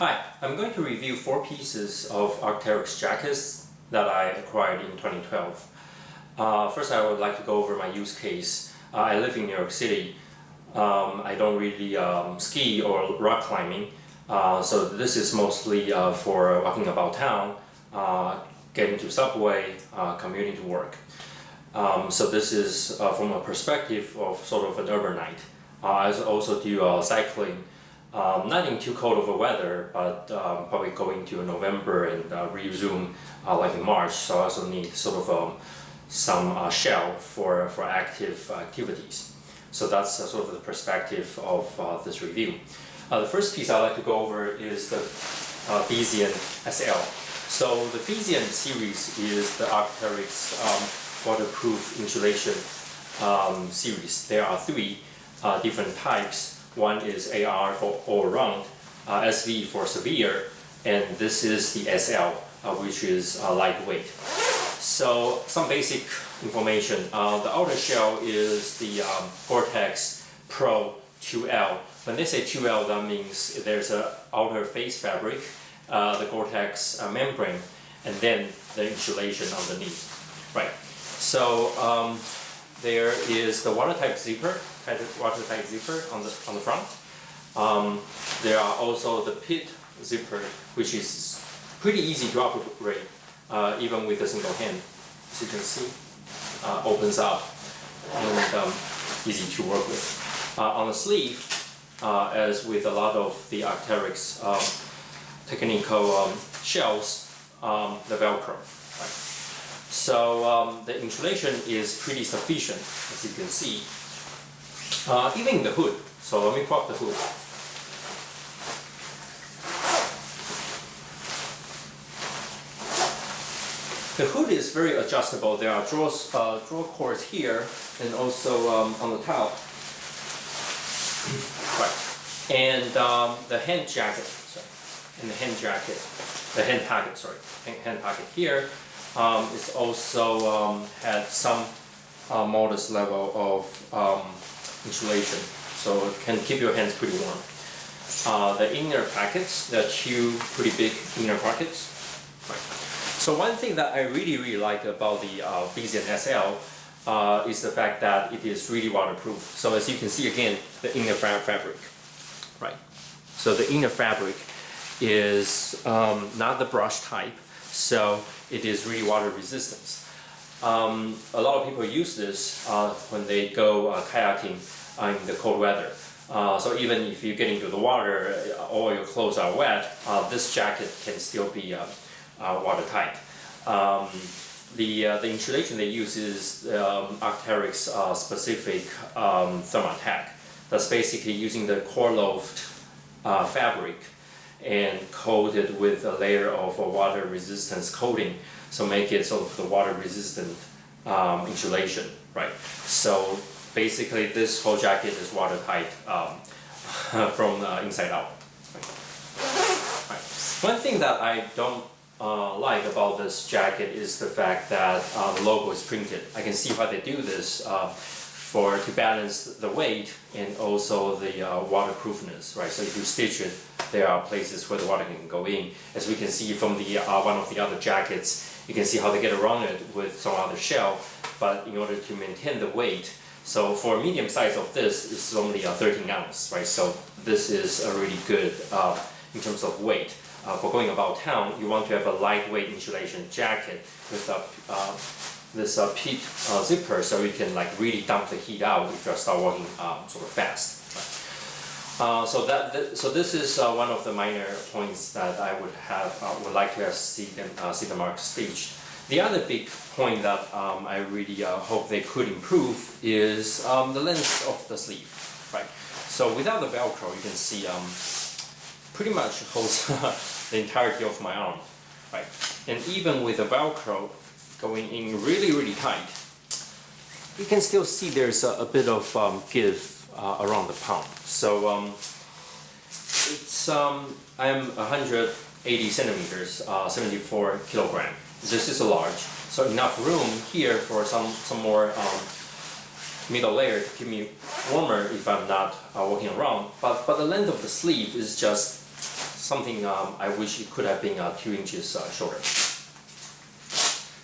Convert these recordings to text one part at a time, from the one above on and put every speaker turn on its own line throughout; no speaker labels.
Hi, I'm going to review 4 pieces of Arcteryx jackets that I acquired in 2012. First, I would like to go over my use case. I live in New York City. I don't really ski or rock climbing, so this is mostly for walking about town, getting to subway, commuting to work. So this is from a perspective of sort of an urbanite. I also do cycling. Not in too cold of a weather, but probably going to November and resume like in March. So I also need sort of some shell for active activities. So that's sort of the perspective of this review. The first piece I'd like to go over is the Vissio SL. So the Fission series is the Arcteryx waterproof insulation series. There are 3 different types. One is AR for all around, SV for severe, and this is the SL, which is lightweight. So some basic information. The outer shell is the Gore-Tex Pro 2L. When they say 2L, that means there's an outer face fabric, the Gore-Tex membrane, and then the insulation underneath. Right. So there is the watertight zipper, watertight zipper on the front. There are also the pit zipper, which is pretty easy to operate, even with a single hand. As you can see, opens up and easy to work with. On the sleeve, as with a lot of the Arcteryx technical shells, the Velcro. Right? So the insulation is pretty sufficient, as you can see. Even the hood. So let me pop the hood. The hood is very adjustable. There are drawer cords here and also on the top. Right. And the hand jacket. Sorry. And the hand jacket. The hand pocket. Sorry. Hand pocket here. It's also had some modest level of insulation, so it can keep your hands pretty warm. The inner pockets, there are 2 pretty big inner pockets. Right. So one thing that I really like about the Fission SL is the fact that it is really waterproof. So as you can see again, the inner fabric. Right. So the inner fabric is not the brush type. So it is really water resistant. A lot of people use this when they go kayaking in the cold weather. So even if you get into the water, all your clothes are wet, this jacket can still be watertight. The insulation they use is Arcteryx specific Thermatec. That's basically using the core loft fabric and coated with a layer of water resistance coating, so make it sort of the water resistant insulation, right? So basically this whole jacket is watertight from the inside out. Right. One thing that I don't like about this jacket is the fact that the logo is printed. I can see why they do this to balance the weight and also the waterproofness, right? So if you stitch it, there are places where the water can go in. As we can see from the one of the other jackets, you can see how they get around it with some other shell, but in order to maintain the weight. So for a medium size of this, it's only 13 ounce, right? So this is a really good in terms of weight. For going about town, you want to have a lightweight insulation jacket with this pit zipper, so you can like really dump the heat out if you start walking sort of fast. Right? So this is one of the minor points that I would like to see the mark staged. The other big point that I really hope they could improve is the length of the sleeve. Right. So without the Velcro, you can see pretty much holds the entirety of my arm. Right. And even with the Velcro going in really tight, you can still see there's a bit of give around the palm. So it's I'm 180 centimeters, 74 kilogram. This is a large, so enough room here for some more middle layer to keep me warmer if I'm not walking around. But the length of the sleeve is just something I wish it could have been 2 inches shorter.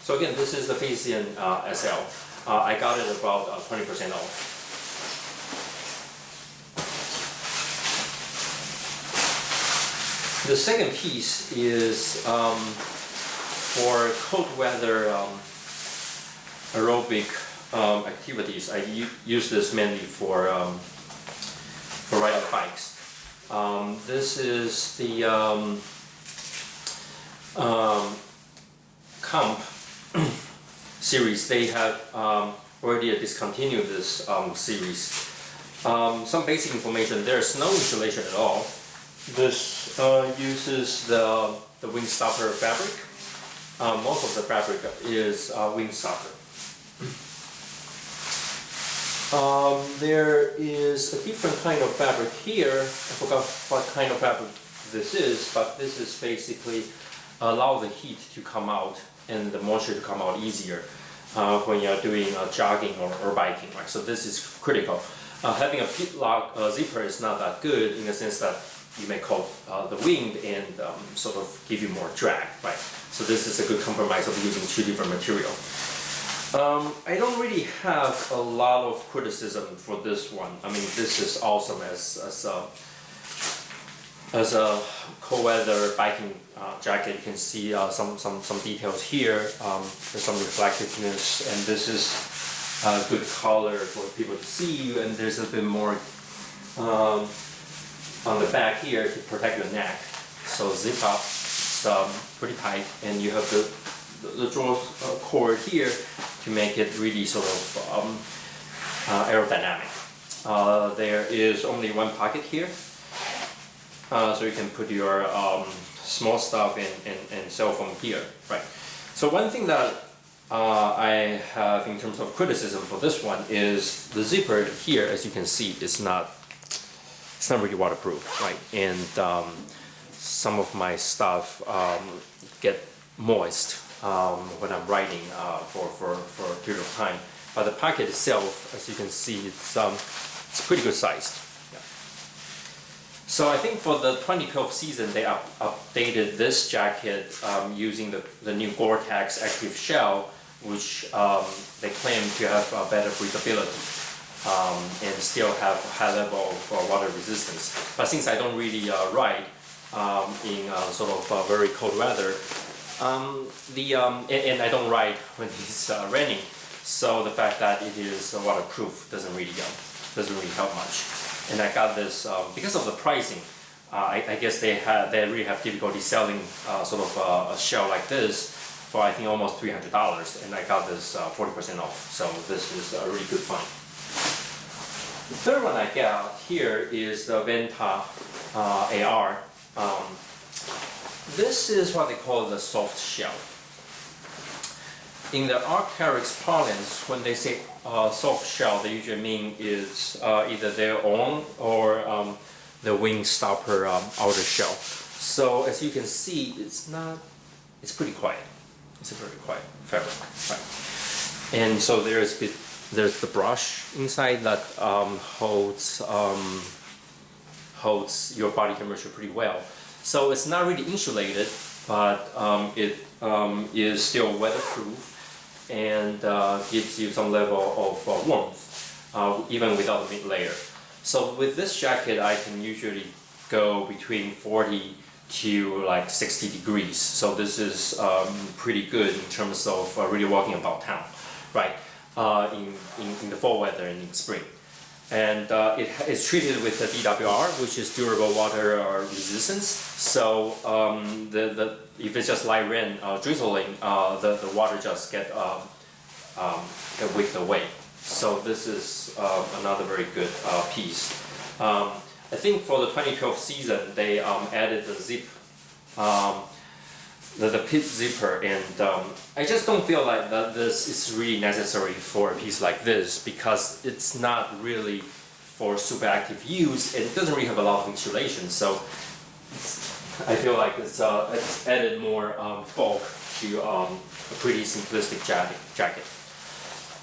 So again, this is the Fission SL. I got it about 20% off. The second piece is for cold weather aerobic activities. I use this mainly for riding bikes. This is the Comp series. They have already discontinued this series. Some basic information: there's no insulation at all. This uses the wing stopper fabric. Most of the fabric is wing stopper. There is a different kind of fabric here. I forgot what kind of fabric this is, but this is basically allow the heat to come out and the moisture to come out easier when you're doing jogging or biking, right? So this is critical. Having a pit lock zipper is not that good in the sense that you may coat the wind and sort of give you more drag, right? So this is a good compromise of using 2 different materials. I don't really have a lot of criticism for this one. I mean, this is awesome as a cold weather biking jacket. You can see some details here. There's some reflectiveness, and this is a good color for people to see. And there's a bit more on the back here to protect your neck. So zip up, it's pretty tight, and you have the draw cord here to make it really sort of aerodynamic. There is only 1 pocket here, so you can put your small stuff and cell phone here, right? So one thing that I have in terms of criticism for this one is the zipper here, as you can see, it's not really waterproof, right? And some of my stuff get moist when I'm riding for a period of time. But the pocket itself, as you can see, it's pretty good sized. Yeah. So I think for the 2012 season, they updated this jacket using the new Gore-Tex active shell, which they claim to have better breathability and still have a high level of water resistance. But since I don't really ride in sort of very cold weather, and I don't ride when it's raining, so the fact that it is waterproof doesn't really help much. And I got this because of the pricing. I guess they really have difficulty selling sort of a shell like this for I think almost $300, and I got this 40% off. So this is a really good find. The third one I got here is the Venta AR. This is what they call the soft shell. In the Arcteryx parlance, when they say soft shell, they usually mean it's either their own or the wing stopper outer shell. So as you can see, it's pretty quiet. It's a very quiet fabric, right? And so there's the brush inside that holds your body temperature pretty well. So it's not really insulated, but it is still weatherproof and gives you some level of warmth, even without the mid layer. So with this jacket, I can usually go between 40 to like 60 degrees. So this is pretty good in terms of really walking about town, right? In the fall weather and in spring. And it is treated with the DWR, which is durable water resistance. So if it's just light rain drizzling, the water just get wicked away. So this is another very good piece. I think for the 2012 season, they added the zip, the pit zipper, and I just don't feel like that this is really necessary for a piece like this because it's not really for super active use and it doesn't really have a lot of insulation. So I feel like it's added more bulk to a pretty simplistic jacket.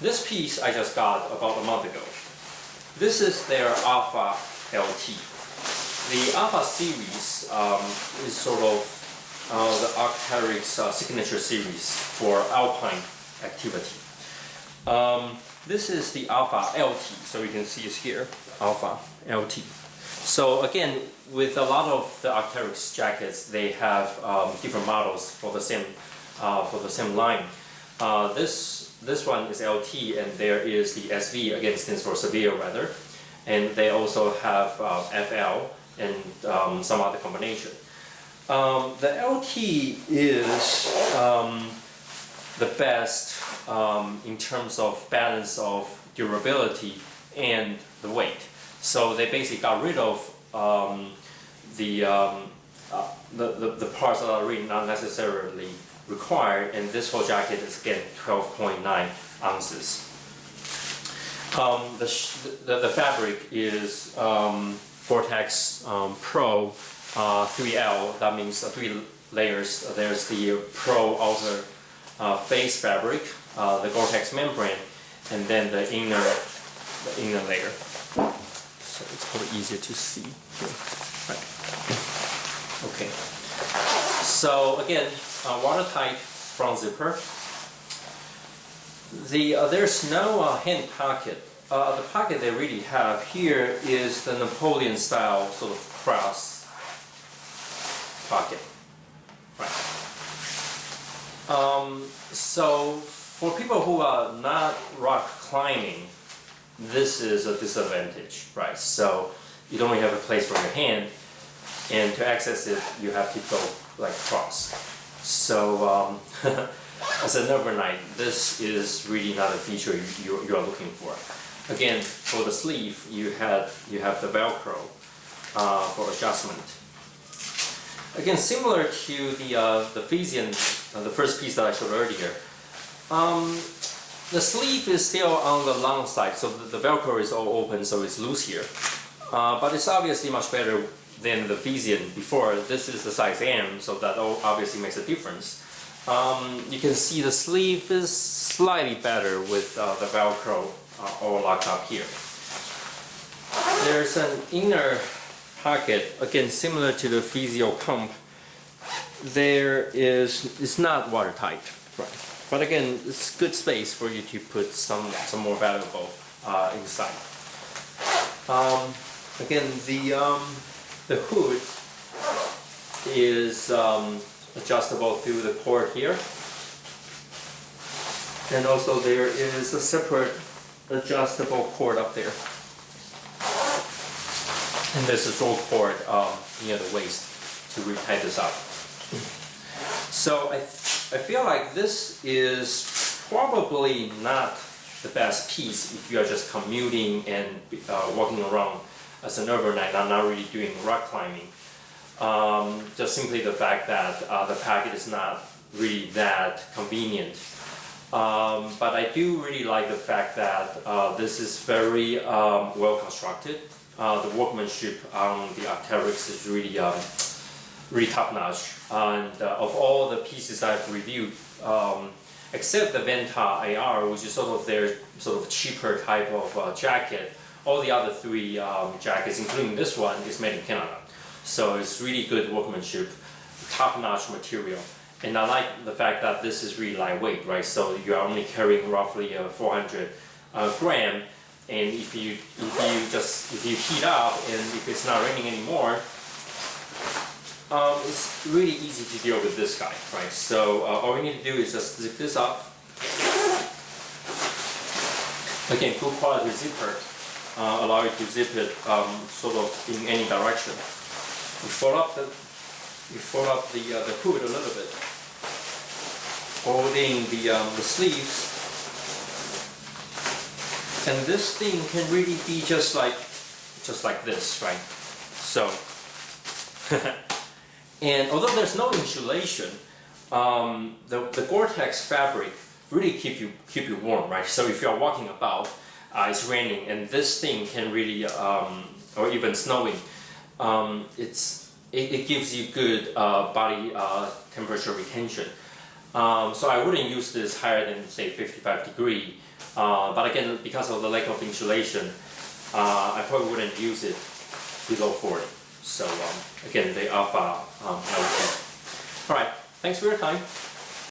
This piece I just got about a month ago. This is their Alpha LT. the Alpha series is sort of the Arcteryx signature series for alpine activity. This is the Alpha LT, so you can see it's here, Alpha LT. So again, with a lot of the Arcteryx jackets, they have different models for the same line. This one is LT, and there is the SV, again stands for severe weather, and they also have FL and some other combination. The LT is the best in terms of balance of durability and the weight. So they basically got rid of the parts that are really not necessarily required, and this whole jacket is again 12.9 ounces. The fabric is Gore-Tex Pro 3L. That means 3 layers. There's the Pro outer face fabric, the Gore-Tex membrane, and then the inner layer. So it's probably easier to see here. Right. Okay. So again, watertight front zipper. There's no hand pocket. The pocket they really have here is the Napoleon style sort of cross pocket. Right. So for people who are not rock climbing, this is a disadvantage, right? So you don't really have a place for your hand, and to access it, you have to go like cross. So as an overnight, this is really not a feature you are looking for. Again, for the sleeve, you have the Velcro for adjustment. Again, similar to the Fission, the first piece that I showed earlier. The sleeve is still on the long side, so the Velcro is all open, so it's loose here. But it's obviously much better than the Fission before. This is the size M, so that obviously makes a difference. You can see the sleeve is slightly better with the Velcro all locked up here. There's an inner pocket, again similar to the Vissio Comp. It's not watertight, right? But again, it's good space for you to put some more valuable inside. Again, the hood is adjustable through the cord here, and also there is a separate adjustable cord up there, and there's a draw cord near the waist to retie this up. So I feel like this is probably not the best piece if you are just commuting and walking around as an overnight, not really doing rock climbing. Just simply the fact that the packet is not really that convenient. But I do really like the fact that this is very well constructed. The workmanship on the Arcteryx is really top notch. And of all the pieces I've reviewed, except the Venta AR, which is sort of their cheaper type of jacket, all the other 3 jackets, including this one, is made in Canada. So it's really good workmanship, top-notch material. And I like the fact that this is really lightweight, right? So you are only carrying roughly 400 gram, and if you heat up and if it's not raining anymore, it's really easy to deal with this guy, right? So all you need to do is just zip this up. Again, good quality zipper, allow you to zip it sort of in any direction. You fold up the hood a little bit, holding the sleeves, and this thing can really be just like this, right? So, and although there's no insulation, the Gore-Tex fabric really keep you warm, right? So if you're walking about, it's raining, and this thing can really, or even snowing. It gives you good body temperature retention. So I wouldn't use this higher than say 55 degrees. But again, because of the lack of insulation, I probably wouldn't use it below 40. So again, the alpha L10. All right, thanks for your time.